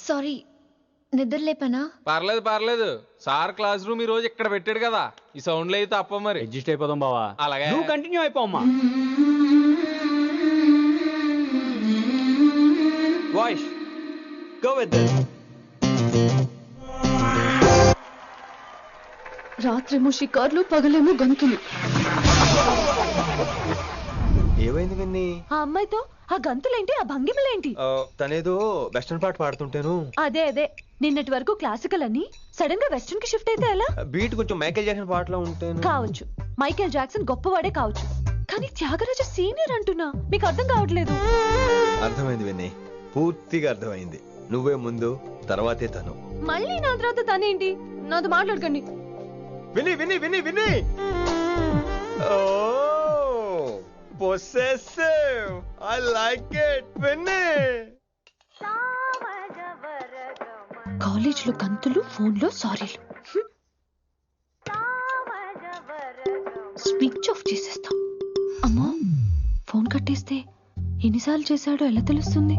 Sorry, నిద్ర లేపనా? పర్లేదు పర్లేదు. సార్ క్లాస్ రూమ్ ఈ రోజు ఇక్కడ పెట్టాడు కదా, ఈ సౌండ్లు అయితే తప్ప మరి అడ్జస్ట్ అయిపోదాం బావా. అలాగే నువ్వు కంటిన్యూ అయిపోమ్మా. Voice go with this. రాత్రేమో షికార్లు, పగలేమో గంతులు. ఏమైంది విన్ని? ఆ అమ్మాయితో ఆ గంతులేంటి, ఆ భంగిమలేంటి? తనేదో వెస్టర్న్ పాట పాడుతుంటేను. అదే నిన్నటి వరకు క్లాసికల్ అని సడన్ గా వెస్టర్న్ కి షిఫ్ట్ అయితే ఎలా? బీట్ కొంచెం మైకేల్ జాక్సన్ పాటలో ఉంటాను. కావచ్చు, మైకేల్ జాక్సన్ గొప్పవాడే కావచ్చు, కానీ త్యాగరాజ సీనియర్ అంటున్నా. మీకు అర్థం కావట్లేదు. అర్థమైంది విన్ని, పూర్తిగా అర్థమైంది. నువ్వే ముందు, తర్వాతే తను. మళ్ళీ నా తర్వాత తనేంటి? నాతో మాట్లాడకండి. విని విని విని విని possessive. I like it. విని కాలేజ్ లో గంతులు, ఫోన్ లో సారీలు. స్విచ్ ఆఫ్ చేసేస్తా. అమ్మో, ఫోన్ కట్టేస్తే ఎన్నిసార్లు చేశాడో ఎలా తెలుస్తుంది?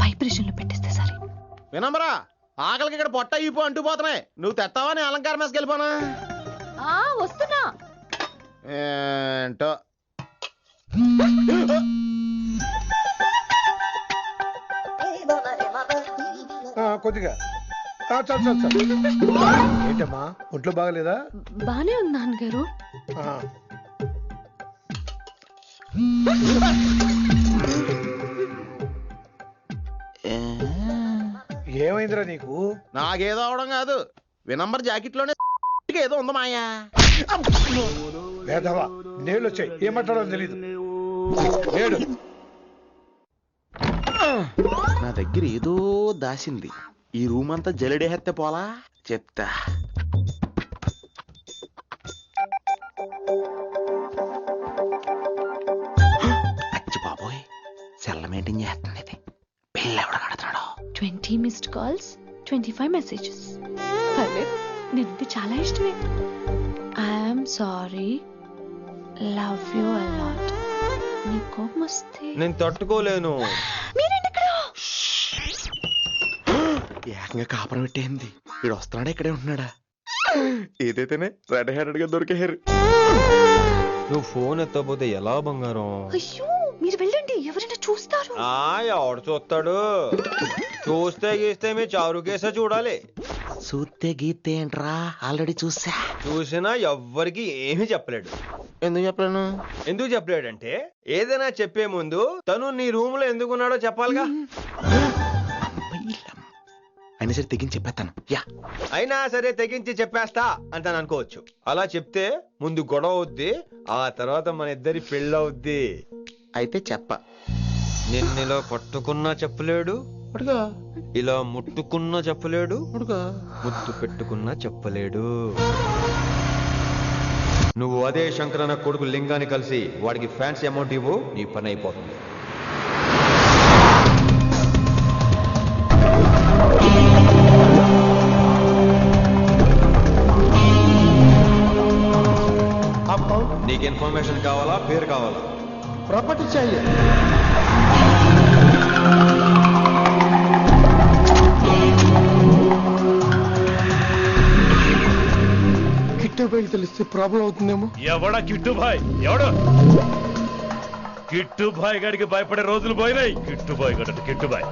వైబ్రేషన్ లో పెట్టేస్తే సరే. వినమ్రా, ఆకలికి ఇక్కడ పొట్ట ఇప్పు అంటూ పోతున్నాయి. నువ్వు తెస్తావా నీ అలంకారం వేసుకెళ్ళిపోనా? వస్తున్నా. ఏంటో కొద్దిగా చాలు. ఏంటమ్మా, ఒంట్లో బాగలేదా? బానే ఉంది నాన్నగారు. ఏమైందిరా నీకు? నాకేదో అవడం కాదు, వినంబర్ జాకెట్ లోనే ఏదో ఉంది మాయా. లేదవా, నీళ్ళు వచ్చాయి, ఏం మాట్లాడో తెలీదు. నా దగ్గర ఏదో దాసింది. ఈ రూమ్ అంతా జలడేహెత్తే పోలా చెప్తా. అచ్చి బాబోయ్, సెల్ల మెయింటైన్ చేస్తుంది ఇది. పిల్ల ఎవడ కడుతున్నాడు? 20 మిస్డ్ కాల్స్, 25 మెసేజెస్. అరే, నిన్ను చాలా ఇష్టమే. I'm sorry, love you a lot. నీ కోపం వస్తే నేను తట్టుకోలేను. ఏకంగా కాపురం పెట్టేంది. వీడు వస్తున్నాడా, ఇక్కడే ఉంటున్నాడా? ఏదైతేనే రెడ్ హ్యాండెడ్ గా దొరికేహారు. నువ్వు ఫోన్ ఎత్తపోతే ఎలా బంగారం? అయ్యో, మీరు వెళ్ళండి, ఎవరైనా చూస్తారు. ఎవడు చూస్తాడు? చూస్తే గీస్తే మీ చారు కేసే చూడాలి. చూస్తే గీతే ఏంట్రా, ఆల్రెడీ చూసినా ఎవ్వరికి ఏమీ చెప్పలేడు. ఎందుకు చెప్పలేను? ఎందుకు చెప్పలేడంటే, ఏదైనా చెప్పే ముందు తను నీ రూమ్ లో ఎందుకున్నాడో చెప్పాలిగా. అయినా సరే తెగించి చెప్పేస్తాను. అయినా సరే తెగించి చెప్పేస్తా అంటాను అనుకోవచ్చు. అలా చెప్తే ముందు గొడవ అవుద్ది, ఆ తర్వాత మన ఇద్దరి పెళ్ళవుద్ది. అయితే చెప్ప. నిన్నిలా పట్టుకున్నా చెప్పలేడు, ఇలా ముట్టుకున్నా చెప్పలేడు, ముద్దు పెట్టుకున్నా చెప్పలేడు. నువ్వు అదే శంకరన్న కొడుకు లింగాన్ని కలిసి వాడికి ఫ్యాన్సీ అమౌంట్ ఇవ్వు, నీ పని అయిపోతుంది. నీకు ఇన్ఫర్మేషన్ కావాలా, పేరు కావాలా? ప్రాపర్టీ चाहिए. కిట్టుబాయ్ తెలిస్తే ప్రాబ్లం అవుతుందేమో. ఎవడా కిట్టుబాయ్? ఎవడు కిట్టుబాయ్ గారికి భయపడే రోజులు పోయినాయి. కిట్టుబాయ్ గడ కిట్టుబాయ్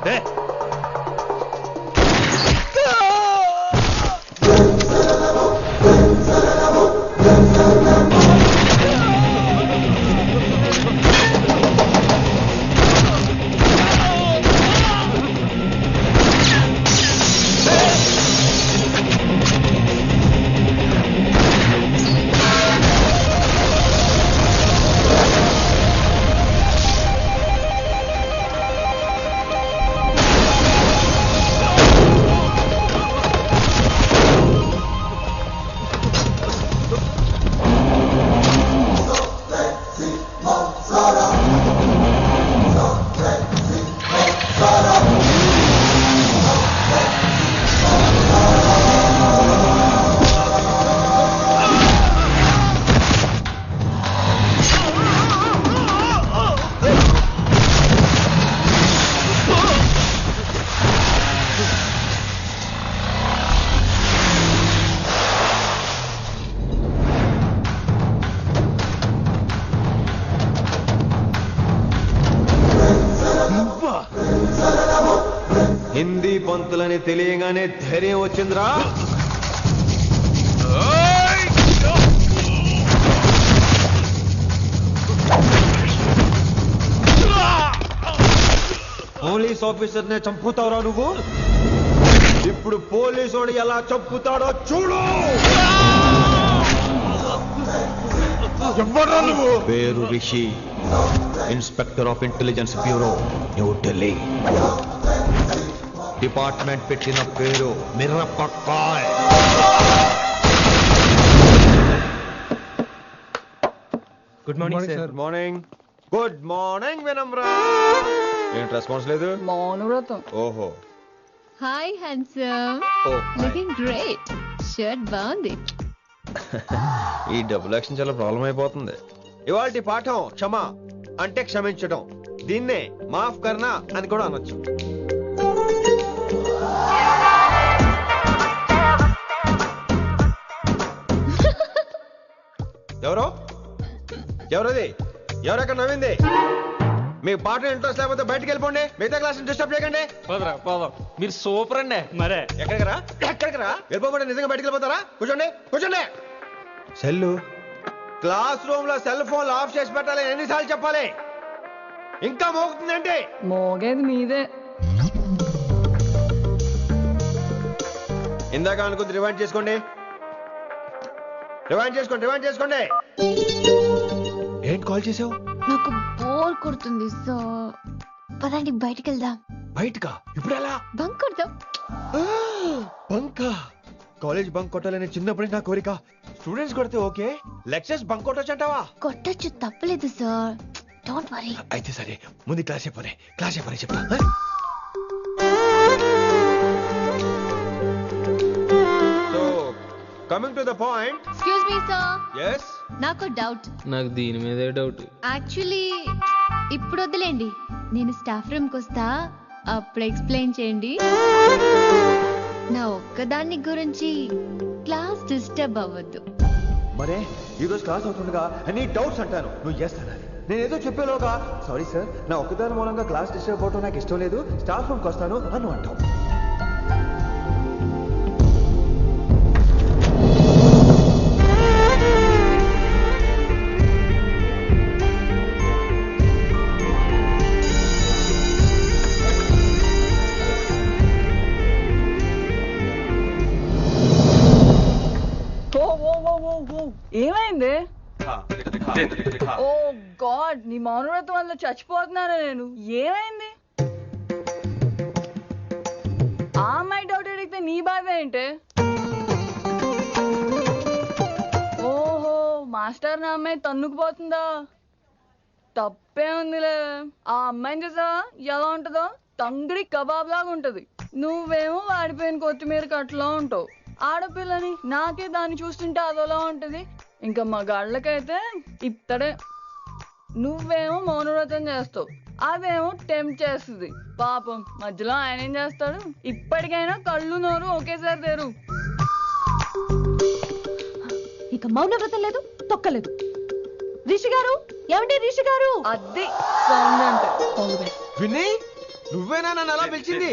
వదలని తెలియగానే ధైర్యం వచ్చిందిరా. పోలీస్ ఆఫీసర్ నే చంపుతావురా నువ్వు? ఇప్పుడు పోలీసోడు ఎలా చంపుతాడో చూడు. పేరు Rishi, inspector of intelligence bureau, new Delhi. Department పెట్టిన పేరు మిర్రపక్కాయ్. Good morning sir. Good morning. Good morning Vinamra. ఏంటి రెస్పాన్స్ లేదు? మౌనవ్రతం. ఓహో. Hi handsome, oh looking great. Shirt బాగుంది. ఈ డబుల్ యాక్షన్ చాలా ప్రాబ్లం అయిపోతుంది. ఇవాల్టి పాఠం క్షమ అంటే క్షమించడం. దీన్నే మాఫ్ కర్నా అని కూడా అనొచ్చు. ఎవరో ఎవరది? ఎవరక్కడ నవ్వింది? మీ పాట ఇంట్రెస్ట్ లేకపోతే బయటకు వెళ్ళిపోండి. మిగతా క్లాస్ డిస్టర్బ్ చేయకండి. పోదరా పోదాం. మీరు సూపర్ అండి. మరే ఎక్కడికి రా? ఎక్కడికి రా? వెళ్ళిపోకుండా నిజంగా బయటకు వెళ్ళిపోతారా? కూర్చోండి కూర్చోండి. సెల్లు క్లాస్ రూమ్ లో సెల్ ఫోన్ ఆఫ్ చేసి పెట్టాలి. ఎన్నిసార్లు చెప్పాలి? ఇంకా మోగుతుందంటే మోగేది మీదే. ఇందాక అనుకుంది రివైండ్ చేసుకోండి. రివైండ్ చేసుకోండి. రివైండ్ చేసుకోండి. ఏంటి కాల్ చేసావు? నాకు బోర్ కొడుతుంది, సో పదండి బయటికి వెళ్దాం. బయటకా? ఇప్పుడు ఎలా? బంక్ కొడదాం. బంకా? కాలేజ్ బంక్ కొట్టాలని చిన్నప్పటి నుంచి నా కోరిక. స్టూడెంట్స్ కొడితే ఓకే, లెక్చర్స్ బంక్ కొట్టొచ్చు అంటావా? కొట్టచ్చు, తప్పలేదు సార్. Don't worry. అయితే సరే, ముందు క్లాస్ చెప్పనే. క్లాస్ చెప్పనే చెప్తా. So coming to the point. Excuse me sir, yes నాకు డౌట్. నాకు దీని మీదే డౌట్. యాక్చువల్లీ ఇప్పుడు వద్దులేండి, నేను స్టాఫ్ రూమ్కి వస్తా, అప్పుడు ఎక్స్ప్లెయిన్ చేయండి. నా ఒక్కదాన్ని గురించి క్లాస్ డిస్టర్బ్ అవ్వద్దు. మరే ఈ రోజు క్లాస్ అవుతుండగా ఎనీ డౌట్స్ అంటాను, నువ్వు ఎస్ అనాలి. నేను ఏదో చెప్పేలోగా సారీ సార్, నా ఒక్కదాని మూలంగా క్లాస్ డిస్టర్బ్ అవడం నాకు ఇష్టం లేదు, స్టాఫ్ రూమ్కి వస్తాను అని అంటావు. ఏమైంది? ఓ గాడ్, నీ మౌనవ్రతం వల్ల చచ్చిపోతున్నాను నేను. ఏమైంది? ఆ అమ్మాయి డౌట్ అడిగితే నీ బాధ ఏంటి? ఓహో, మాస్టర్ నా అమ్మాయి తన్నుకుపోతుందా? తప్పే ఉందిలే. ఆ అమ్మాయిని చూసా ఎలా ఉంటుందో? తంగిడి కబాబ్ లాగా ఉంటది. నువ్వేమో వాడిపోయిన కొత్తిమీర కట్లా ఉంటావు. ఆడపిల్లని నాకే దాన్ని చూస్తుంటే అదోలా ఉంటది. ఇంకా మగాళ్ళకైతే ఇత్తడే. నువ్వేమో మౌనవ్రతం చేస్తావు, అదేమో టెంప్ట్ చేస్తుంది. పాపం మధ్యలో ఆయన ఏం చేస్తాడు? ఇప్పటికైనా కళ్ళు నోరు ఒకేసారి తెరు. ఇక మౌనవ్రతం లేదు, తొక్కలేదు. రిషి గారు, ఏమండి రిషి గారు? అది సౌండ్ అంటే. విని నువ్వేనా నన్ను అలా పిలిచింది?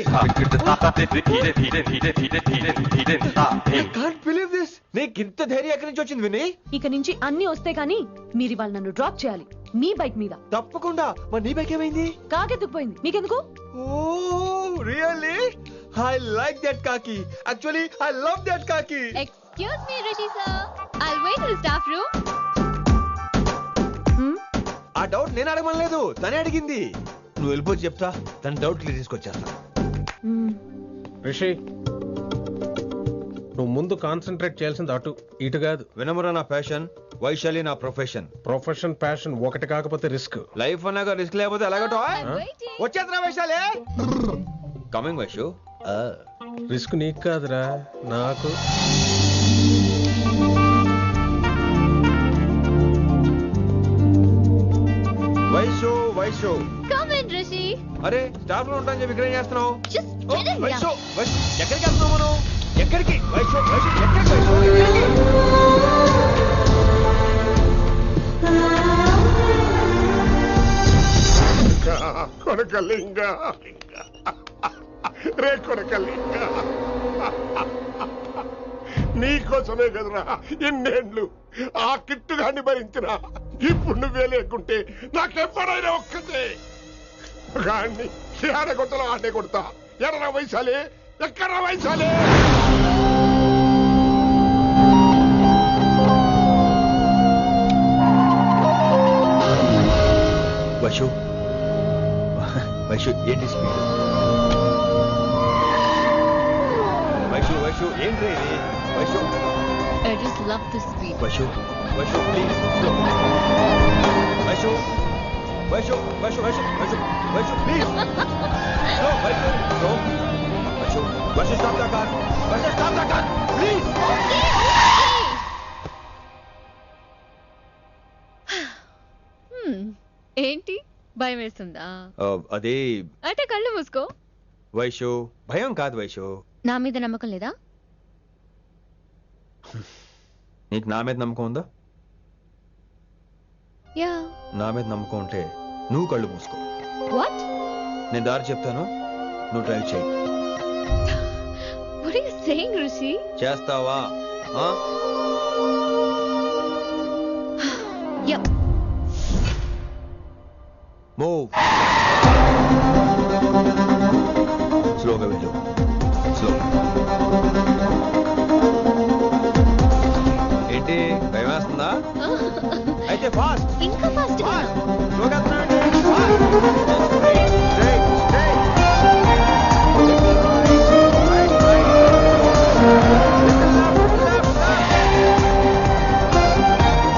Can't believe this. నీకు ఇంత ధైర్యం ఎక్కడి నుంచి వచ్చింది విని? ఇక నుంచి అన్ని వస్తే కానీ మీరు ఇవాళ నన్ను డ్రాప్ చేయాలి మీ బైక్ మీద. తప్పకుండా. మరి నీ బైక్ ఏమైంది? కాకెత్తుకుపోయింది. మీకెందుకు? Oh really? I like that కాకి. యాక్చువల్లీ ఐ లవ్ దట్ కాకి. Excuse me Rishi sir, I'll wait in the staff room. ఆ డౌట్ నేను అడగమనలేదు, తనే అడిగింది. నువ్వు వెళ్ళిపోయి చెప్తా, తన డౌట్ క్లియర్ తీసుకొచ్చేస్తా. రిషి, నువ్వు ముందు కాన్సన్ట్రేట్ చేయాల్సింది అటు ఇటు కాదు. వినమ్ర నా ప్యాషన్, వైశాలి నా ప్రొఫెషన్. ప్రొఫెషన్ ప్యాషన్ ఒకటి కాకపోతే రిస్క్. లైఫ్ అన్నాక రిస్క్ లేకపోతే ఎలాగటో? వచ్చేద్రా వైశాలి. కమింగ్ వైషు. రిస్క్ నీకు కాదురా, నాకు. వైషు వైషు. Come in Rishi. అరే స్టాఫ్ లో ఉంటాను చెప్పి ఇక్కడ ఏం చేస్తున్నావు? Just oh, get in Vaishu Vaishu ఎక్కడికి వెళ్తున్నావు మనం? ఎక్కడికి వైషు వైషు ఎక్కడికి వైషు ఎక్కడికి? కొనకలింగ రే కొడకల్లి, నీకోసమే కదరా ఎన్నేళ్ళు ఆ కిట్టుగాన్ని భరించినా. ఇప్పుడు నువ్వే లేకుంటే నాకెప్పుడైనా ఒక్కతే గాన్ని ఆడగొట్టలో ఆడే కొడతా. ఎర్ర వయసాలే, ఎక్కడ వయసాలే. వైషు వైషు ఏంటి స్పీడ్? వైషు వైషు ఏంటి ఇది? Vaishu I just love this speed. Vaishu Vaishu please Vaishu Vaishu Vaishu Vaishu Vaishu Vaishu please no Vaishu no Vaishu Vaishu stop the car Vaishu stop the car please. ఏంటి భయం వేస్తుందా? అదే అంటే కళ్ళు మూసుకో. వైషు భయం కాదు వైషు. నా మీద నమ్మకం లేదా? నీకు నా మీద నమ్మకం ఉందా? యా. నా మీద నమ్మకం ఉంటే నువ్వు కళ్ళు మూసుకో. వాట్? నేను దారి చెప్తాను, నువ్వు డ్రైవ్ చేయి. What are you saying, Rishi? చేస్తావా? Yep. మూవ్. స్లోగా వెళ్ళు. స్లో. ఏంటి భయం వేస్తుందా? అయితే ఫాస్ట్. ఇంకా ఫాస్ట్ గా. స్లోగా వెళ్తున్నానండి. ఫాస్ట్. Straight straight.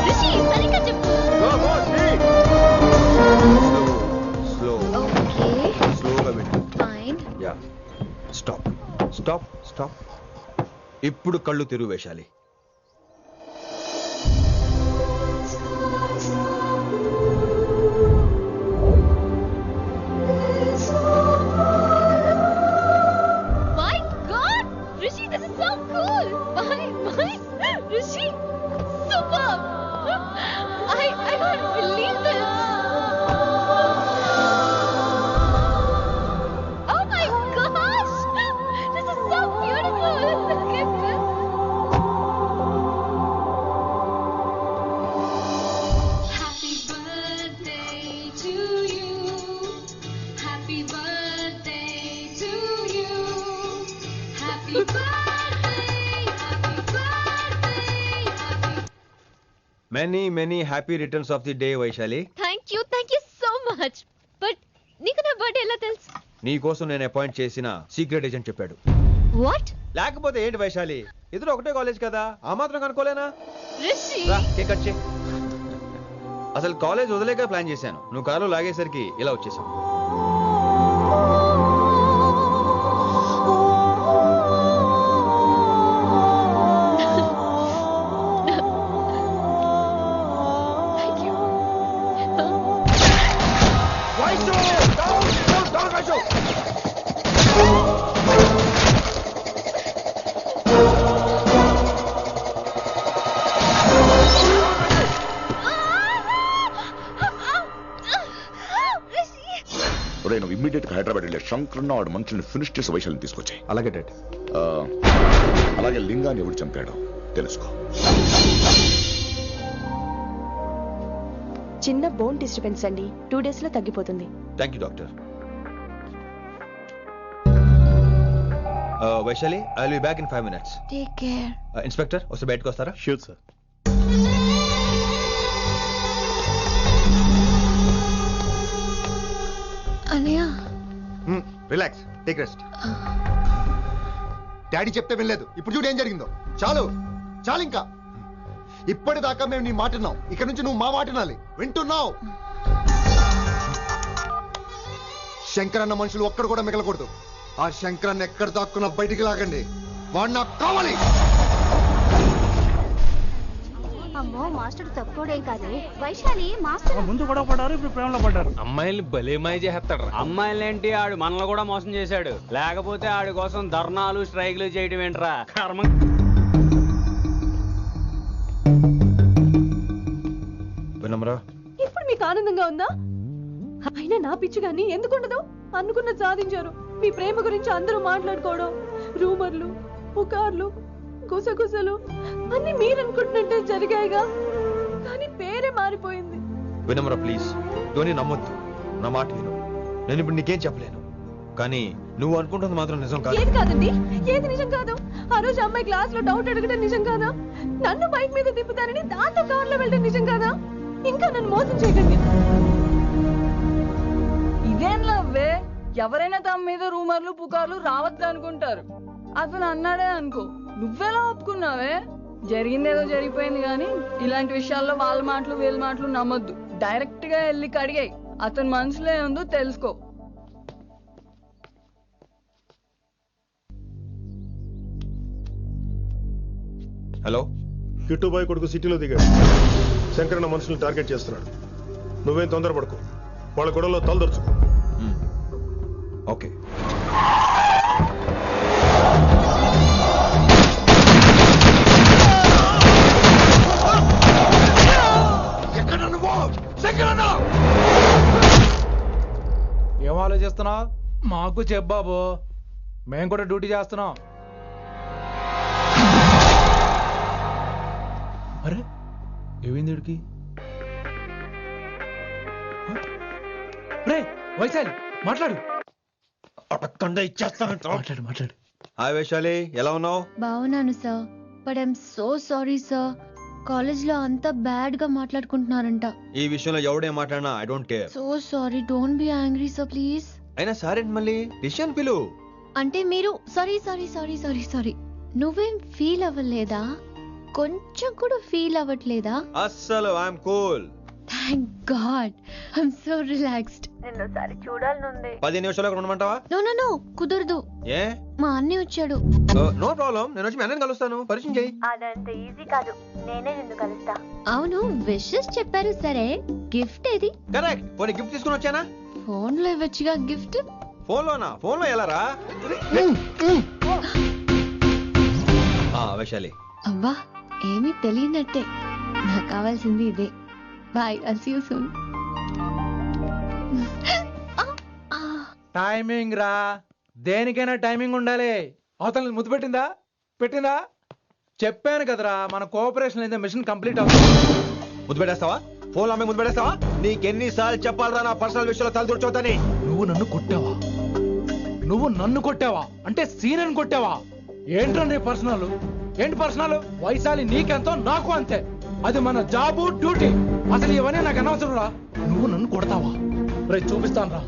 రిషి సరిగ్గా చెప్పు. స్లో. ఓకే. స్లోగా వెళ్ళు. Fine. Yeah. Stop stop stop. ఇప్పుడు కళ్ళు తెరువు Vaishali. My God, Rishi, this is so cool. My, Rishi, superb. I can't believe this. Oh my gosh, this is so beautiful. Look at this. Happy birthday to you. Happy birthday to you. Happy birthday, happy birthday, happy. Many many happy returns of the day Vaishali. Thank you so much. But నీకు నా birthday ఎలా తెలుసు? నీ కోసం నేను appoint చేసిన secret agent చెప్పాడు. What? లేకపోతే ఏంటి వైశాలి, ఇద్దరు ఒకటే కాలేజ్ కదా, ఆ మాత్రం కనుక్కోలేనా? Rishi. రా, కేక్ కట్ చేయి. అసలు కాలేజ్ వదిలేక ప్లాన్ చేశాను, నువ్వు కారులో లాగేసరికి ఇలా వచ్చేసావు. Thank you. Vaishu, down, Vaishu. ఒరేయ్, నువ్వు ఇమ్మీడియట్ గా హైదరాబాద్ వెళ్ళే శంకరన్న వాడు మనుషుల్ని ఫినిష్ చేసి వైశాల్ని తీసుకొచ్చాయి. అలాగే డాడ్. అలాగే లింగాన్ని ఎవడు చంపాడో తెలుసుకో. చిన్న బోన్ డిస్టర్బెన్స్ అండి, 2 days లో తగ్గిపోతుంది. Thank you doctor. Vaishali, I will be back in 5 minutes. Take care. Inspector వస్తే బయటకు వస్తారా? Sure sir. Anaya. Relax, take rest. Daddy చెప్తే వినలేదు, ఇప్పుడు చూడు ఏం జరిగిందో. చాలు చాలు, ఇంకా ఇప్పటిదాకా మేము నీ మాట విన్నాం, ఇక్కడ నుంచి నువ్వు మా మాట వినాలి. వింటున్నావు? శంకరన్న మనుషులు ఒక్కడు కూడా మిగలకూడదు. ఆ శంకరన్న ఎక్కడ దాక్కున్నా బయటికి లాగండి, వాడు నాకు కావాలి. అమ్మో, మాస్టర్ తక్కువడేం కాదు. వైశాలి మాస్టర్ ముందు గొడవ పడ్డారు, ఇప్పుడు ప్రేమలో పడ్డారు. అమ్మాయిల్ని భలే మాయ చేస్తాడు. అమ్మాయిలేంటి, ఆడు మనల్ని కూడా మోసం చేశాడు. లేకపోతే ఆడి కోసం ధర్నాలు స్ట్రైక్లు చేయడం ఏంట్రా కర్మ. వినమ్రా, ఇప్పుడు మీకు ఆనందంగా ఉందా? అయినా నా పిచ్చి గాని ఎందుకుండదు? అనుకున్న సాధించారు. మీ ప్రేమ గురించి అందరూ మాట్లాడుకోవడం, రూమర్లు, పుకార్లు, గుసగుసలు అన్ని మీరు అనుకుంటున్నట్టే జరిగాయిగా, కానీ పేరే మారిపోయింది. వినమ్రా ప్లీజ్, ధోని నమ్మొద్దు, నా మాట విను. నేను ఇప్పుడు నీకేం చెప్పలేను, కానీ నువ్వు అనుకుంటుంది మాత్రం నిజం కాదు. ఏది కాదండి, ఏది నిజం కాదు? ఆ రోజు అమ్మాయి క్లాస్ లో డౌట్ అడగడం నిజం కాదా? నన్ను బైక్ మీద తిప్పుతారని దాంతో కార్ లో వెళ్ళడం నిజం కాదా? ఇంకా నన్ను మోసం చేయకండి. ఇదేం లవ్వే? ఎవరైనా తమ మీద రూమర్లు పుకార్లు రావద్దు అనుకుంటారు. అతను అన్నాడే అనుకో, నువ్వెలా ఒప్పుకున్నావే? జరిగిందేదో జరిగిపోయింది కానీ ఇలాంటి విషయాల్లో వాళ్ళ మాటలు వీళ్ళ మాటలు నమ్మొద్దు. డైరెక్ట్ గా వెళ్ళి కడిగాయి, అతని మనసులో ఏముందో తెలుసుకో. హలో, కిట్టుబాయ్ కొడుకు సిటీలో దిగాడు. శంకరన్న మనుషుల్ని టార్గెట్ చేస్తున్నాడు. నువ్వేం తొందరపడకు, వాళ్ళ గొడవలో తలదొరుచుకో. ఓకే. ఏం ఆలోచిస్తున్నావు? మాకు చెప్పాబు, మేము కూడా డ్యూటీ చేస్తున్నాం. అరే ఏమైంది వీడికి? రే వైశాలి, మాట్లాడు. మాట్లాడు మాట్లాడు. హాయ్ వైశాలి, ఎలా ఉన్నావు? బాగున్నాను sir, but I'm so sorry sir. College లో అంతా బ్యాడ్ గా మాట్లాడుకుంటున్నారంట. ఈ విషయంలో ఎవడే మాట్లాడినా I don't care. So sorry, don't be angry sir please. అయినా సరే మళ్ళీ డిసిషన్ పిలు. అంటే మీరు sorry sorry sorry sorry sorry నువ్వేం ఫీల్ అవ్వలేదా? కొంచెం కూడా ఫీల్ అవ్వట్లేదా? అస్సలు I'm cool. Thank god, I'm so relaxed. నిన్నోసారి చూడాలనుంది. 10 నిమిషాలు అక్కడ ఉండమంటావా? నో నో నో, కుదరదు. ఏ? మా అన్నయ్య వచ్చాడు. నో ప్రాబ్లం, నేను వచ్చి మీ అన్నని కలుస్తాను, పరిచయం చేయి. అదంత ఈజీ కాదు, నేనే నిన్ను కలుస్తా. అవును, విషెస్ చెప్పారు సరే, గిఫ్ట్ ఏది? కరెక్ట్, పోనీ గిఫ్ట్ తీసుకుని వచ్చానా? ఫోన్ లో ఇవ్వచ్చుగా గిఫ్ట్. ఫోన్ లోనా? ఫోన్ లో ఎలా రా? వైశాలి. అబ్బా, ఏమీ తెలియనట్టే. నాకు కావాల్సింది ఇదే. Bye, I'll see you soon. Timing రా, దేనికైనా టైమింగ్ ఉండాలి. అవతల ముద్దు పెట్టిందా? పెట్టిందా? చెప్పాను కదరా, మన కోఆపరేషన్ అయితే మిషన్ కంప్లీట్ అవుతుంది. ముద్దు పెట్టేస్తావా? ఫోన్ అమ్మాయి ముద్దు పెట్టేస్తావా? నీకెన్నిసార్లు చెప్పాలరా నా పర్సనల్ విషయంలో తల దూర్చోతని? నువ్వు నన్ను కొట్టావా? నువ్వు నన్ను కొట్టావా? అంటే సీనియర్ కొట్టావా? ఏంట్రా నీ పర్సనల్? ఏంటి పర్సనల్? వైశాలి నీకెంతో నాకు అంతే, అది మన జాబు డ్యూటీ. అసలు ఇవన్నీ నాకు అనవసరం రా. నువ్వు నన్ను కొడతావా? రే చూపిస్తాను రా,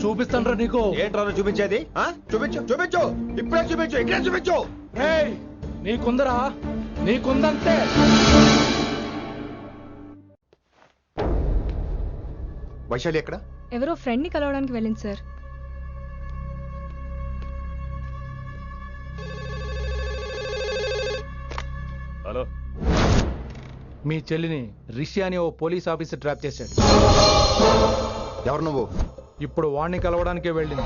చూపిస్తాను రా నీకు. ఏంట్రా చూపించేది? చూపించు చూపించు, ఇప్పుడే చూపించు, ఇక్కడే చూపించు. రేయ్, నీకుందరా, నీకుందంతే. వైశాలి ఎక్కడ? ఎవరో ఫ్రెండ్ ని కలవడానికి వెళ్ళింది సార్. హలో, మీ చెల్లిని రిషి అని ఓ పోలీస్ ఆఫీసర్ ట్రాప్ చేశాడు. ఎవరు నువ్వు? ఇప్పుడు వాణ్ణి కలవడానికే వెళ్ళింది.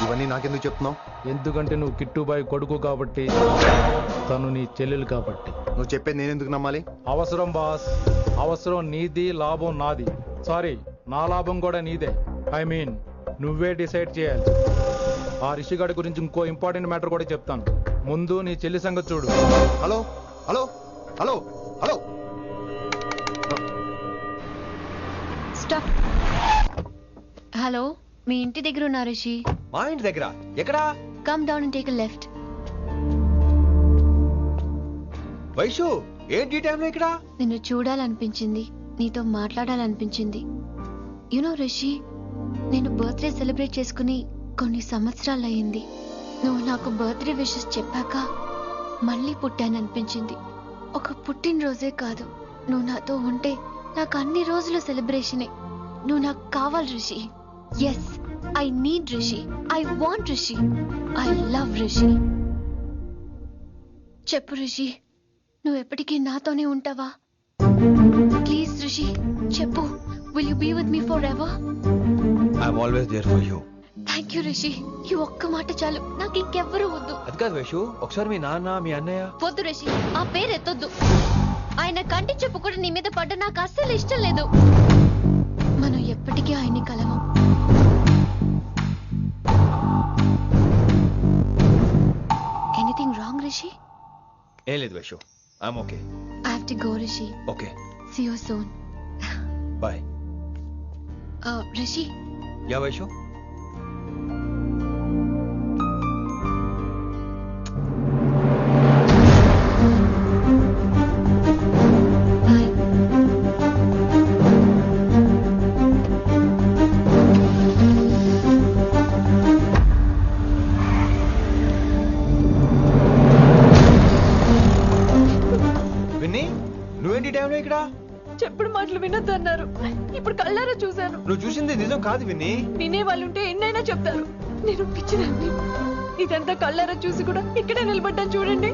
ఇవన్నీ నాకెందుకు చెప్తున్నావు? ఎందుకంటే నువ్వు కిట్టుబాయ్ కొడుకు కాబట్టి, తను నీ చెల్లెలు కాబట్టి. నువ్వు చెప్పేది నేను ఎందుకు నమ్మాలి? అవసరం బాస్, అవసరం నీది, లాభం నాది. సారీ, నా లాభం కూడా నీదే. ఐ మీన్ నువ్వే డిసైడ్ చేయాలి. ఆ రిషిగాడి గురించి ఇంకో ఇంపార్టెంట్ మ్యాటర్ కూడా చెప్తాను. ముందు నీ చెల్లి సంగతి చూడు. Hello hello hello hello, stop. Hello, మీ ఇంటి దగ్గర ఉన్నా రిషి? మా ఇంటి దగ్గర ఎక్కడా? Come down and take a left. Vaishu, ఏంటి టైంలో ఇక్కడ? నిన్ను చూడాలనిపించింది, నీతో మాట్లాడాలనిపించింది. యునో రిషి, నేను బర్త్డే సెలబ్రేట్ చేసుకుని కొన్ని సంవత్సరాలయ్యింది. నువ్వు నాకు బర్త్డే విషెస్ చెప్పాక మళ్ళీ పుట్టాననిపించింది. ఒక పుట్టినరోజే కాదు, నువ్వు నాతో ఉంటే నాకు అన్ని రోజుల సెలబ్రేషనే. నువ్వు నాకు కావాలి Rishi. Yes, I need Rishi, I want Rishi, I love Rishi. చెప్పు రిషి, నువ్వు ఎప్పటికీ నాతోనే ఉంటావా? ప్లీజ్ రిషి చెప్పు. Will you be with me forever? I'm always there for you. Thank you Rishi, ఈ ఒక్క మాట చాలు, నాకు ఇంకెవ్వరూ వద్దు. అది కాదు వైషు, ఒకసారి మీ నాన్న, మీ అన్నయ్య. వద్దు రిషి, ఆ పేరు ఎత్తొద్దు. ఆయన కంటి చెప్పు కూడా నీ మీద పడ్డ నాకు అస్సలు ఇష్టం లేదు. మనం ఎప్పటికీ ఆయన్ని కలవం. రిషి? ఏం లేదు Vaishu, I'm okay. I have to go Rishi. Okay, see you soon. Bye. Rishi, yeah Vaishu. నువ్వేంటి టైంలో ఇక్కడ? చెప్పుడు మాటలు వినొద్దన్నారు, ఇప్పుడు కళ్ళారా చూశాను. నువ్వు చూసింది నిజం కాదు విన్ని. వినే వాళ్ళుంటే ఎన్నైనా చెప్తారు. నేను పిచ్చిదాన్ని. ఇదంతా కళ్ళారా చూసి కూడా ఇక్కడే నిలబడ్డాను చూడండి.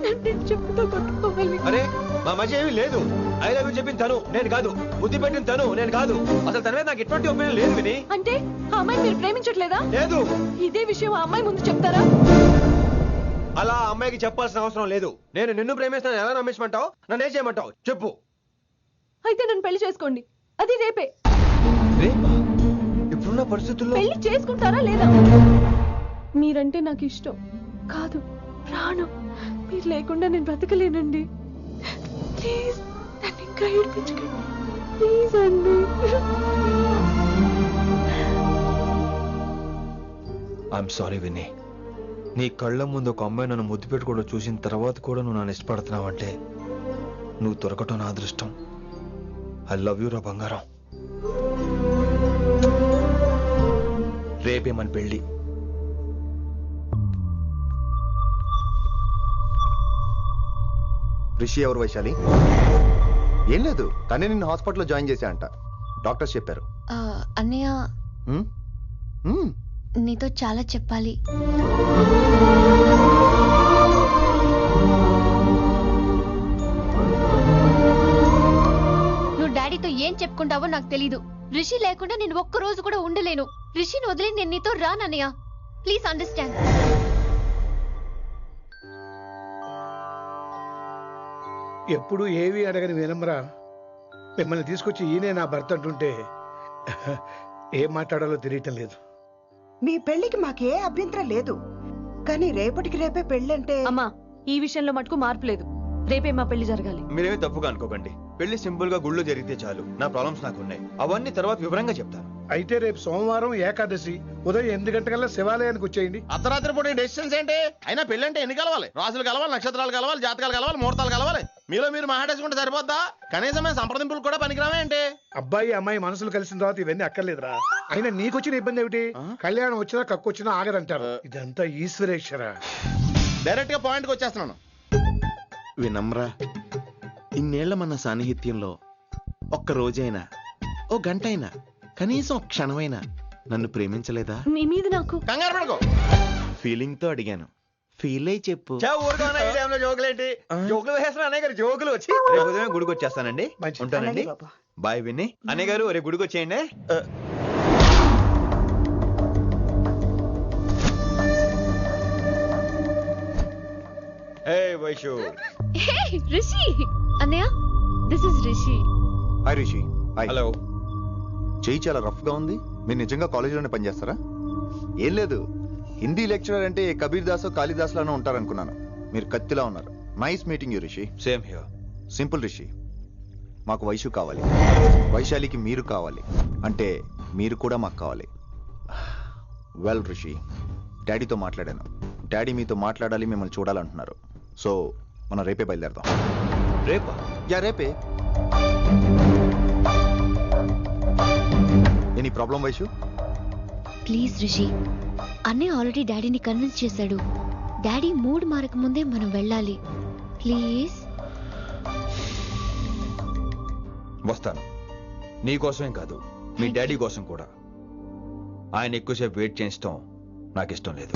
నన్ను చెప్పుతో కొట్టుకోవాలి. అరే మా మధ్య ఏమీ లేదు. ఐ లవ్ యూ చెప్పింది తను, నేను కాదు. బుద్ధి పెట్టిన తను, నేను కాదు. అసలు తన మీద నాకు ఎటువంటి ఒపీనియన్ లేదు విని. అంటే ఆ అమ్మాయి మీరు ప్రేమించట్లేదా? లేదు. ఇదే విషయం ఆ అమ్మాయి ముందు చెప్తారా? అలా అమ్మాయికి చెప్పాల్సిన అవసరం లేదు. నేను నిన్ను ప్రేమిస్తాను ఎలా నమ్మించమంటావు? నన్ను ఏం చేయమంటావు చెప్పు. అయితే నన్ను పెళ్లి చేసుకోండి, అది రేపే. రేపా? ఇప్పుడున్న పరిస్థితుల్లో పెళ్లి చేసుకుంటారా లేదా? మీరంటే నాకు ఇష్టం కాదు, ప్రాణం. మీరు లేకుండా నేను బ్రతకలేనండి. ప్లీజ్ నన్ను ఇంకా ఏడిపించకండి, ప్లీజ్ అండి. I'm sorry Vinny. నీ కళ్ళ ముందు ఒక అమ్మాయి నన్ను ముద్దు పెట్టుకోవడం చూసిన తర్వాత కూడా నువ్వు నన్ను ఇష్టపడుతున్నావంటే నువ్వు దొరకటం నా అదృష్టం. ఐ లవ్ యూ రా బంగారం. రేపే మన పెళ్ళి. రిషి ఎవరు వైశాలి? ఏం లేదు, తనే నిన్ను హాస్పిటల్లో జాయిన్ చేశా అంట, డాక్టర్స్ చెప్పారు. అన్నయ్య, నీతో చాలా చెప్పాలి. నువ్వు డాడీతో ఏం చెప్పుకుంటావో నాకు తెలీదు. రిషి లేకుండా నేను ఒక్క రోజు కూడా ఉండలేను. రిషిని వదిలి నేను నీతో రానన్నయ్య. Please understand. ఎప్పుడు ఏవి అడగని వినమ్రా మిమ్మల్ని తీసుకొచ్చి ఈయనే నా భర్త అంటుంటే ఏం మాట్లాడాలో తెలియటం లేదు. మీ పెళ్లికి మాకే అభ్యంతరం లేదు, కానీ రేపటికి రేపే పెళ్ళంటే. అమ్మా, ఈ విషయంలో మటుకు మార్పు లేదు. రేపే మా పెళ్లి జరగాలి. మీరేమీ తప్పుగా అనుకోకండి. పెళ్లి సింపుల్ గా గుళ్ళో జరిగితే చాలు. నా ప్రాబ్లమ్స్ నాకు ఉన్నాయి, అవన్నీ తర్వాత వివరంగా చెప్తాను. అయితే రేపు సోమవారం ఏకాదశి ఉదయం 8 గంటలకల్లా శివాలయానికి వచ్చేయండి. అర్ధరాత్రి పూట డెసిషన్స్ ఏంటి? అయినా పెళ్ళంటే ఎన్ని కలవాలి? రాసులు కలవాలి, నక్షత్రాలు కలవాలి, జాతకాలు కలవాలి, ముహూర్తాలు కలవాలి. మీలో మీరు మాట్లాడేసుకుంటే సరిపోద్దా? కనీసమైన సంప్రదింపులు కూడా పనికిరావే ఏంటి? అబ్బాయి అమ్మాయి మనసులు కలిసిన తర్వాత ఇవన్నీ అక్కర్లేదురా. అయినా నీకొచ్చిన ఇబ్బంది ఏమిటి? కళ్యాణం వచ్చినా కక్కు వచ్చినా ఆగదంటారు. ఇదంతా ఈశ్వరేశ్వర. డైరెక్ట్ గా పాయింట్కి వచ్చేస్తున్నాను. వినమ్రా, ఇన్నేళ్ల మన సాన్నిహిత్యంలో ఒక్క రోజైనా, ఓ గంటైనా, కనీసం ఒక క్షణమైనా నన్ను ప్రేమించలేదా? మీ మీద నాకు కంగారు పడుకో. ఫీలింగ్ తో అడిగాను, ఫీల్ అయి చెప్పు. జోకులేంటి? జోకులు వేసిన అన్నయ్య గారు జోకులు వచ్చి రేపు ఉదయం గుడికి వచ్చేస్తానండి. ఉంటానండి. బాయ్ విన్ని. అన్నయ్య గారు రేపు గుడికి వచ్చేయండి. Hey Vaishu. Hey Rishi. Annaya, this is Rishi. Hi Rishi. Hi. Hello. చెయ్యి చాలా రఫ్ గా ఉంది. మీరు నిజంగా కాలేజీలోనే పనిచేస్తారా? ఏం లేదు, హిందీ లెక్చరర్ అంటే కబీర్ దాస్ కాళిదాస్ లానో ఉంటారనుకున్నాను. మీరు కత్తిలా ఉన్నారు. Nice meeting you Rishi. Same here. Simple Rishi, మాకు వైషు కావాలి, వైశాలికి మీరు కావాలి, అంటే మీరు కూడా మాకు కావాలి. వెల్ రిషి, డాడీతో మాట్లాడాను. డాడీ మీతో మాట్లాడాలి, మిమ్మల్ని చూడాలంటున్నారు. సో మనం రేపే బయలుదేరదాం. రేపా? యా రేపే. Any problem Vaishu? Please Rishi, అన్నయ్య ఆల్రెడీ డాడీని కన్విన్స్ చేశాడు. డాడీ మూడ్ మారక ముందే మనం వెళ్ళాలి. ప్లీజ్. వస్తాను. నీ కోసమేం కాదు, మీ డాడీ కోసం కూడా. ఆయన ఎక్కువసేపు వెయిట్ చేయించడం నాకు ఇష్టం లేదు.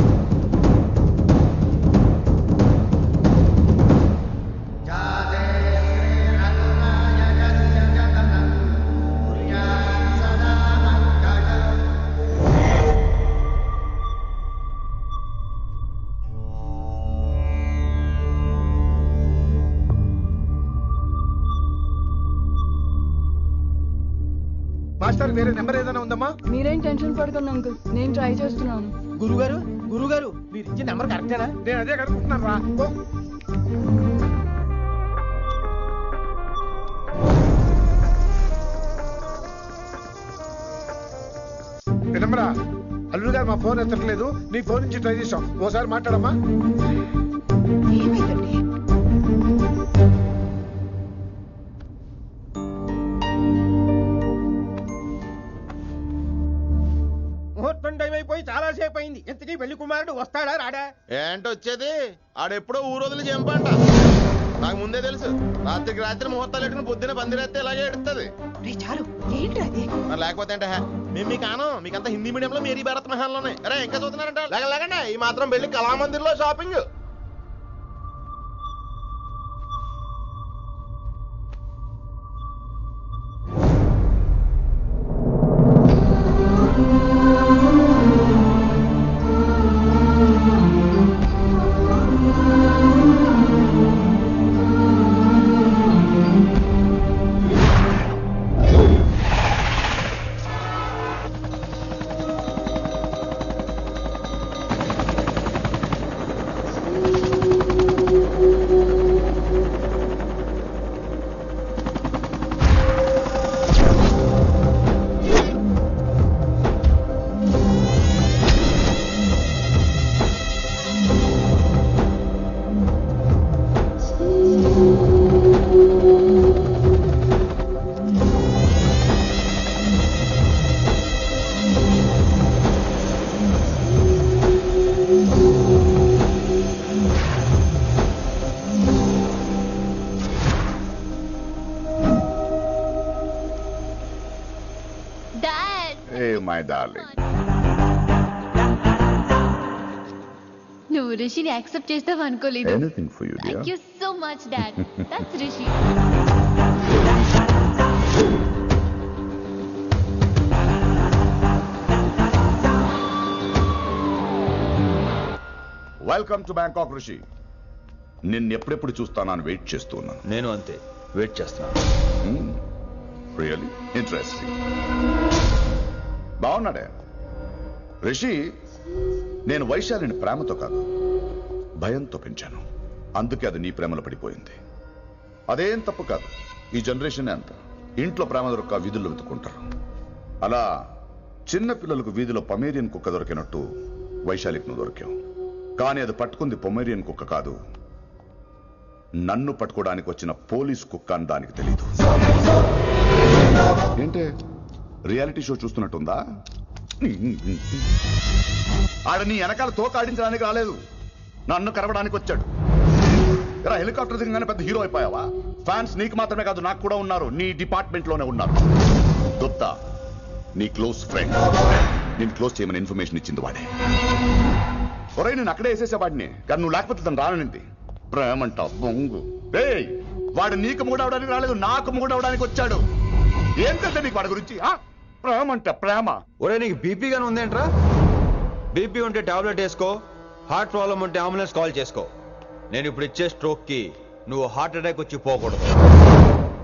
మాస్టర్ వేరే నెంబర్ ఏదైనా ఉందమ్మా? మీరేం టెన్షన్ పడకండి అంకుల్, నేను ట్రై చేస్తున్నాను. గురుగారు గురుగారు మీరు ఇచ్చిన నెంబర్ కరెక్టేనా? నేను అదే కనుక్కుంటున్నాను రా. వినమ్రా, అల్లుడు గారు మా ఫోన్ ఎత్తట్లేదు. నీ ఫోన్ నుంచి ట్రై చేసాం, ఓసారి మాట్లాడమ్మా. ఏమైందండి? ముహూర్తం టైం అయిపోయి చాలా సేపు అయింది. ఇంతకీ పెళ్లి కుమారుడు వస్తాడా రాడా? ఏంటి వచ్చేది? ఆడెప్పుడో ఊరోదులు చెంపంట. నాకు ముందే తెలుసు. రాత్రికి రాత్రి ముహూర్తాలు ఎట్టుకుని పొద్దున పందిరేస్తే ఇలాగే ఎడుతుంది. చాలు ఏంటి అది? మరి లేకపోతే అంటే మేము మీకు ఆను మీకంతా హిందీ మీడియంలో మేరీ భారత్ మహాల్లోనే. అరే ఇంకా చూస్తున్నారంట లేకండి ఈ మాత్రం పెళ్లి కళామందిర్లో షాపింగ్. నువ్వు రిషిని యాక్సెప్ట్ చేస్తావు అనుకోలేదు. Anything for you, dear. Thank you so much dad. That's Rishi. Welcome to Bangkok Rishi. నిన్ను ఎప్పుడెప్పుడు చూస్తానని వెయిట్ చేస్తూ ఉన్నాను. నేను అంతే వెయిట్ చేస్తున్నాను. Really interesting. బాగున్నాడే రిషి. నేను వైశాలిని ప్రేమతో కాదు భయంతో పెంచాను. అందుకే అది నీ ప్రేమలో పడిపోయింది. అదేం తప్పు కాదు. ఈ జనరేషన్ అంత ఇంట్లో ప్రేమ దొరక్క వీధుల్లో వెతుకుంటారు. అలా చిన్న పిల్లలకు వీధిలో పొమేరియన్ కుక్క దొరికినట్టు వైశాలికి నువ్వు దొరికావు. కానీ అది పట్టుకుంది పొమేరియన్ కుక్క కాదు, నన్ను పట్టుకోవడానికి వచ్చిన పోలీస్ కుక్క అని దానికి తెలీదు. ఏంటే రియాలిటీ షో చూస్తున్నట్టుందా? ఆడ నీ వెనకాల తోక ఆడించడానికి రాలేదు, నన్ను కరవడానికి వచ్చాడు. ఇలా హెలికాప్టర్ దిగగానే పెద్ద హీరో అయిపోయావా? ఫ్యాన్స్ నీకు మాత్రమే కాదు నాకు కూడా ఉన్నారు. నీ డిపార్ట్మెంట్ లోనే ఉన్నారు. గుప్తా నీ క్లోజ్ ఫ్రెండ్. నేను క్లోజ్ చేయమని ఇన్ఫర్మేషన్ ఇచ్చింది వాడే. ఒరే నేను అక్కడే వేసేసేవాడిని, కానీ నువ్వు లేకపోతే తను రానంది. ప్రేమంట బొంగు. వాడు నీకు మూడవడానికి రాలేదు, నాకు మూడవడానికి వచ్చాడు. ఏం తెలుసా నీకు వాడి గురించి? ప్రేమంట ప్రేమ. ఒరే నీకు బీపీగానే ఉందేంట్రా? బీపీ ఉంటే టాబ్లెట్ వేసుకో, హార్ట్ ప్రాబ్లం ఉంటే అంబులెన్స్ కాల్ చేసుకో. నేను ఇప్పుడు ఇచ్చే స్ట్రోక్ కి నువ్వు హార్ట్ అటాక్ వచ్చి పోకూడదు.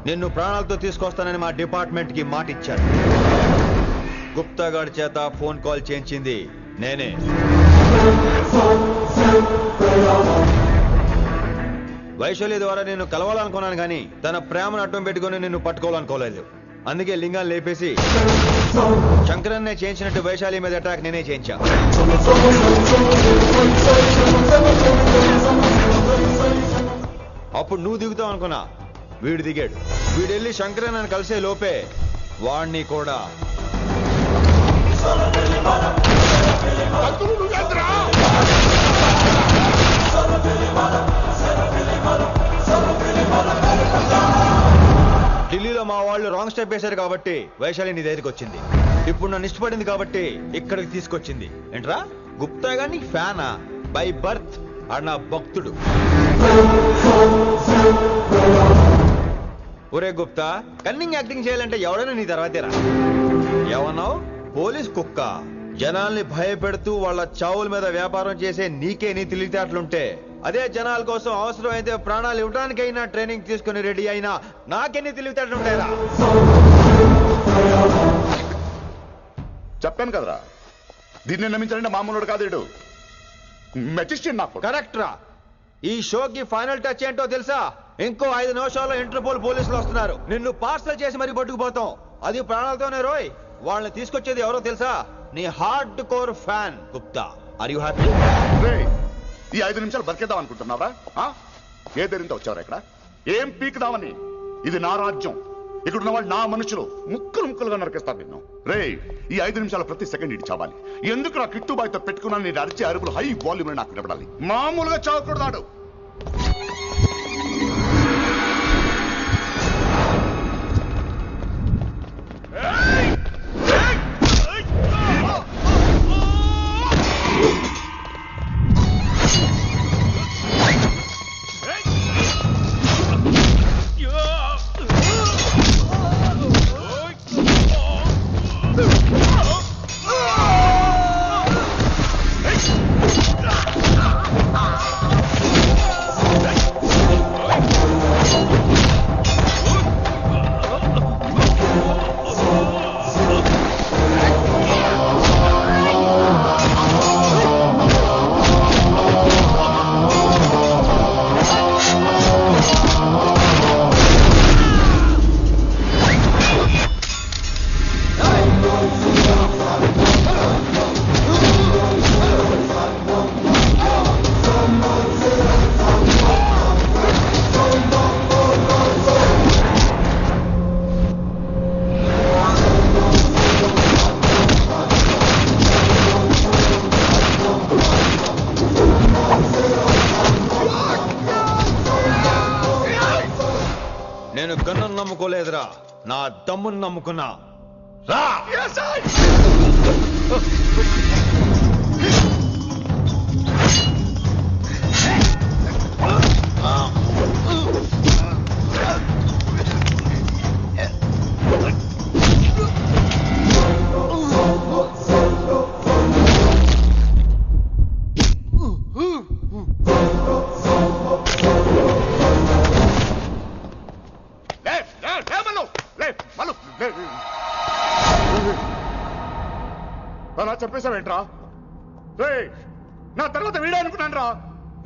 నిన్ను ప్రాణాలతో తీసుకొస్తానని మా డిపార్ట్మెంట్ కి మాట ఇచ్చాను. గుప్తా గారి చేత ఫోన్ కాల్ చేయించింది నేనే. వైశాలి ద్వారా నేను కలవాలనుకున్నాను కానీ తన ప్రేమను అడ్డం పెట్టుకుని నిన్ను పట్టుకోవాలనుకోలేదు. అందుకే లింగాన్ని లేపేసి శంకరన్నే చేయించినట్టు వైశాలి మీద అటాక్ నేనే చేయించా. అప్పుడు నువ్వు దిగుతావు అనుకున్నా, వీడు దిగాడు. వీడెళ్ళి శంకరన్నని కలిసే లోపే వాణ్ణి కూడా ఢిల్లీలో మా వాళ్ళు రాంగ్ స్టెప్ వేశారు కాబట్టి వైశాలి నీ దగ్గరికి వచ్చింది. ఇప్పుడు నన్ను ఇష్టపడింది కాబట్టి ఇక్కడికి తీసుకొచ్చింది. ఏంట్రా గుప్తా గాని ఫ్యానా? బై బర్త్ ఆడు నా భక్తుడు. ఒరే గుప్తా, కన్నింగ్ యాక్టింగ్ చేయాలంటే ఎవరైనా నీ తర్వాతేరా. ఏమన్నావు? పోలీస్ కుక్క. జనాల్ని భయపెడుతూ వాళ్ళ చావుల మీద వ్యాపారం చేసే నీకే నీ తెలివితేటలుంటే, అదే జనాల కోసం అవసరమైతే ప్రాణాలు ఇవ్వడానికైనా ట్రైనింగ్ తీసుకుని రెడీ అయినా నాకెన్ని తెలివితేటలుంటాయిరా? చెప్పాను కదరా, దీన్ని నమ్మించాలంటే మామూలుడు కాదు. మెజిషియన్ నాకు కరెక్ట్ రా. ఈ షోకి ఫైనల్ టచ్ ఏంటో తెలుసా? ఇంకో 5 నిమిషాల్లో ఇంటర్పోల్ పోలీసులు వస్తున్నారు. నిన్ను పార్సల్ చేసి మరీ పట్టుకుపోతాం. అది ప్రాణాలతోనే రోయ్. వాళ్ళని తీసుకొచ్చేది ఎవరో తెలుసా? నీ hardcore fan Gupta. Are you happy? ఈ 5 నిమిషాలు బతికేద్దాం అనుకుంటున్నావా? ఏ ధైర్యంతో వచ్చారా ఇక్కడ? ఏం పీకుదామని? ఇది నా రాజ్యం. ఇక్కడ ఉన్న వాళ్ళు నా మనుషులు. ముక్కలుగా నరికేస్తారు నిన్ను. రే, ఈ 5 నిమిషాలు ప్రతి సెకండ్ ఇటు చావాలి. ఎందుకు నా కిట్టుబాయితో పెట్టుకున్నా నేను అరిచే అరుపులు హై వాల్యూమ్ నాకు వినపడాలి. మామూలుగా చావకూడదాడు. నేను గన్నును నమ్ముకోలేదురా, నా దమ్మును నమ్ముకున్నా. రా. అలా చెప్పేశావేంట్రా? నా తర్వాత వీడే అనుకున్నాను రా.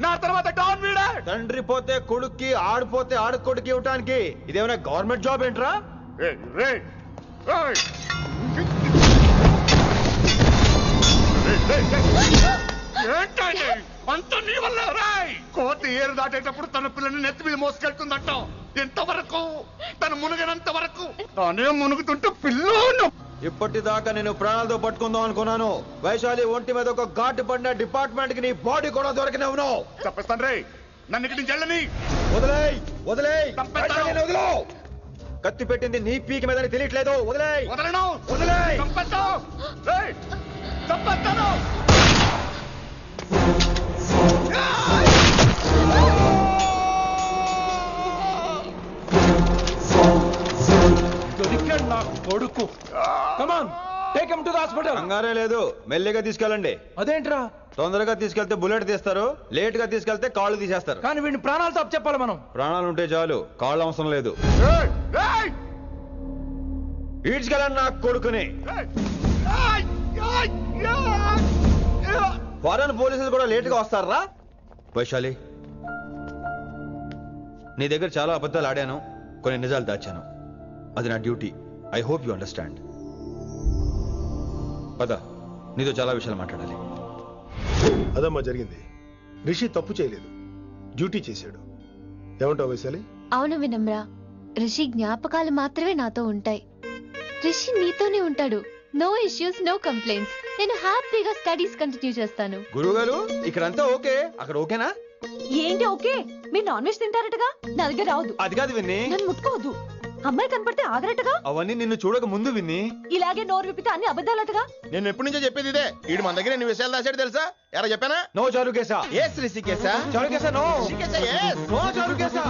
నా తర్వాత డాన్ వీడే. తండ్రి పోతే కొడుక్కి, ఆడిపోతే ఆడుకొడుకి ఇవ్వటానికి ఇదేమైనా గవర్నమెంట్ జాబ్ ఏంట్రా? అంత నీ వల్ల రాయ్. కోతి ఏరు దాటేటప్పుడు తన పిల్లని నెత్తి మీద మోసుకెళ్తుందంట. ఎంతవరకు? తను మునిగినంత వరకు. తానే మునుగుతుంటే పిల్లను. ఇప్పటిదాకా నేను ప్రాణాలతో పట్టుకుందాం అనుకున్నాను. వైశాలి ఒంటి మీద ఒక ఘాటు పడిన డిపార్ట్మెంట్ కి నీ బాడీ కూడా దొరికినవును. చెప్పేస్తాను రే. నన్ను ఇక్కడి నుంచి వెళ్ళని. వదిలేయ్, వదిలేయ్, వదిలో. కత్తి పెట్టింది నీ పీకి మీద తెలియట్లేదు. వదిలేయ్. వదలను. వదిలేయ్. చంపేస్తాను. దొరికాడు నా కొడుకు. Come on, take him to the hospital. కంగారే లేదు, మెల్లిగా తీసుకెళ్ళండి. అదేంట్రా? తొందరగా తీసుకెళ్తే బుల్లెట్ తీస్తారు, లేట్ గా తీసుకెళ్తే కాళ్ళు తీసేస్తారు. కానీ వీడిని ప్రాణాలతో చెప్పాలి మనం. ప్రాణాలు ఉంటే చాలు, కాళ్ళు అవసరం లేదు. ఈడ్చుకెళ్ళండి నా కొడుకుని. ఫారెన్ పోలీసులు కూడా లేట్ గా వస్తారా? వైశాలి, నీ దగ్గర చాలా అబద్ధాలు ఆడాను, కొన్ని నిజాలు దాచాను. అది నా duty. I hope you understand. పద, నీతో చాలా విషయాలు మాట్లాడాలి. అదమ్మా జరిగింది. రిషి తప్పు చేయలేదు, డ్యూటీ చేశాడు. ఏమంటావు వైశాలి? అవును వినమ్రా, రిషి జ్ఞాపకాలు మాత్రమే నాతో ఉంటాయి. రిషి నీతోనే ఉంటాడు. No issues, no complaints. నేను హ్యాపీగా స్టడీస్ కంటిన్యూ చేస్తాను. గురువుగారు, ఇక్కడంతా ఓకే, అక్కడ ఓకేనా? ఏంటి ఓకే? మీరు నాన్ వెజ్ తింటారటగా? నా దగ్గర రావద్దు. అది కాదు విన్ని. నన్ను ముట్టుకోవద్దు. అమ్మాయి కనపడితే ఆగరటగా? అవన్నీ నిన్ను చూడక ముందు విన్ని. ఇలాగే నోరు విప్పితే అన్ని అబద్ధాలటగా? నేను ఎప్పటి నుంచో చెప్పేది ఇదే. వీడు మన దగ్గర ఎన్ని విషయాలు దాచాడు తెలుసా? ఎలా చెప్పానా? నో చారు కేసా. ఎస్ రిషికేశా. చారు కేసా. నో రిషికేశా. ఎస్. నో చారు కేసా.